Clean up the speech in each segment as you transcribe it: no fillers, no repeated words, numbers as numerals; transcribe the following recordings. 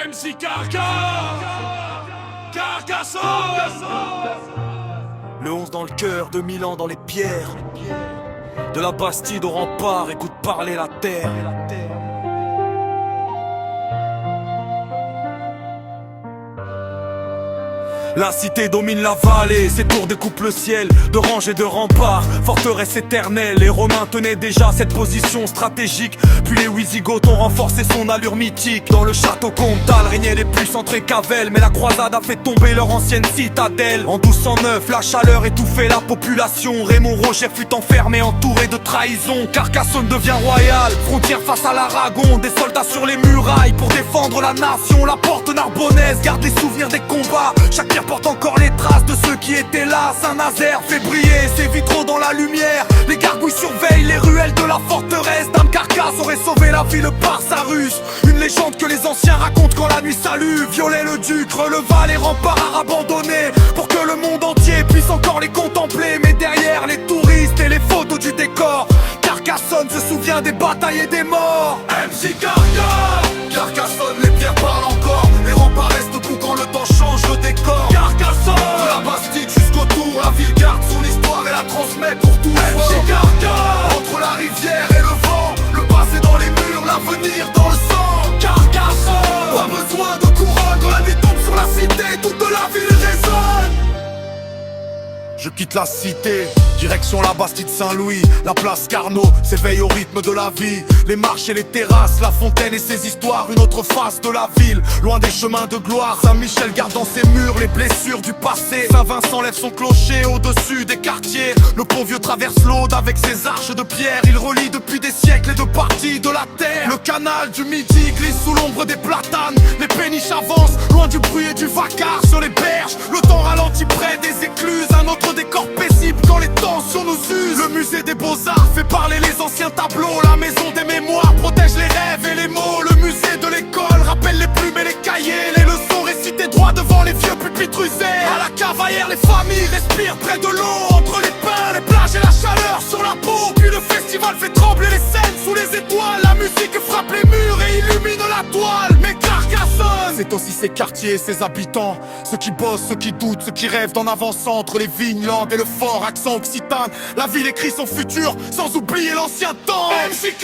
MC Carcassonne. Le 11 dans le cœur, 2000 ans dans les pierres. De la Bastide au rempart, écoute parler la terre. La cité domine la vallée, ses tours découpent le ciel de rangées de remparts, forteresse éternelle. Les Romains tenaient déjà cette position stratégique, puis les Wisigoths ont renforcé son allure mythique. Dans le château comtal régnaient les puissantes Récavelles, mais la croisade a fait tomber leur ancienne citadelle. En 1209, la chaleur étouffait la population. Raymond Roger fut enfermé, entouré de trahison. Carcassonne devient royale, frontière face à l'Aragon. Des soldats sur les murailles pour défendre la nation. La porte narbonnaise garde les souvenirs des combats. Chaque pierre porte encore les traces de ceux qui étaient là. Saint-Nazaire fait briller ses vitraux dans la lumière. Les gargouilles surveillent les ruelles de la forteresse. Dame Carcasse aurait sauvé la ville par sa ruse. Une légende que les anciens racontent quand la nuit salue. Violet le duc releva les remparts abandonnés pour que le monde entier puisse encore les contempler. Mais derrière les touristes et les photos du décor, Carcassonne se souvient des batailles et des morts. MC Carcassonne, les pierres parlent encore. Les remparts restent debout quand le temps change le décor. Carcassonne, de la Bastide jusqu'au tour, la ville garde son histoire et la transmet pour toujours. MC Carcassonne, entre la rivière et le vent, le passé dans les murs, l'avenir dans le sang. Carcassonne, pas besoin de couronne, quand la nuit tombe sur la cité, toute la ville résonne. Je quitte la cité, direction la Bastide Saint-Louis. La place Carnot s'éveille au rythme de la vie. Les marches et les terrasses, la fontaine et ses histoires. Une autre face de la ville, loin des chemins de gloire. Saint-Michel garde dans ses murs les blessures du passé. Saint-Vincent lève son clocher au-dessus des quartiers. Le pont vieux traverse l'Aude avec ses arches de pierre. Il relie depuis des siècles les deux parties de la terre. Le canal du Midi glisse sous l'ombre des platanes. Les péniches avancent, loin du bruit et du vacarme sur les berges. Le temps ralentit près des écluses. Un autre décor paisible quand les tensions nous usent. Le musée des beaux-arts fait parler les anciens tableaux. La maison des mémoires protège les rêves et les mots. Le musée de l'école rappelle les plumes et les cahiers. Les leçons récitées droit devant les vieux pupitres usés. À la Cavaillère, les familles respirent près de l'eau. Entre les pins, les plages et la chaleur sur la peau. Puis le festival fait trembler les scènes sous les étoiles. La musique frappe les murs et illumine la toile. Mais Carcassonne, c'est aussi ses quartiers, ses habitants. Ceux qui bossent, ceux qui doutent, ceux qui rêvent d'en avançant entre les vignes, langues et le fort accent occitane. La ville écrit son futur sans oublier l'ancien temps. MC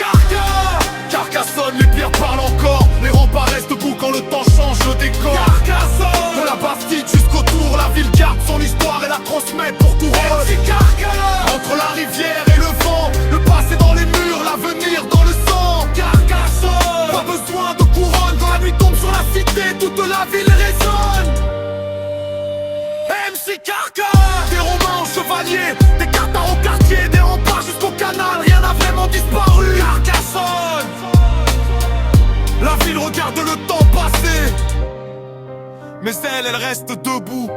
Carcassonne, les pierres parlent encore. Les remparts restent debout quand le temps change le décor. Carcassonne, de la Bastide jusqu'au tour, la ville garde son histoire et la transmet pour tout rôle. MC Carcassonne, Entre la rivière et le vent, le passé dans les murs, l'avenir dans le sang. Carcassonne, Pas besoin de couronne, quand la nuit tombe sur la cité, toute la ville résonne. MC Carcassonne, Des Romains aux chevaliers, des Carthaginois au quartier, des remparts jusqu'au canal, rien n'a vraiment disparu. Carcassonne, La ville regarde le temps passer, mais elle reste debout.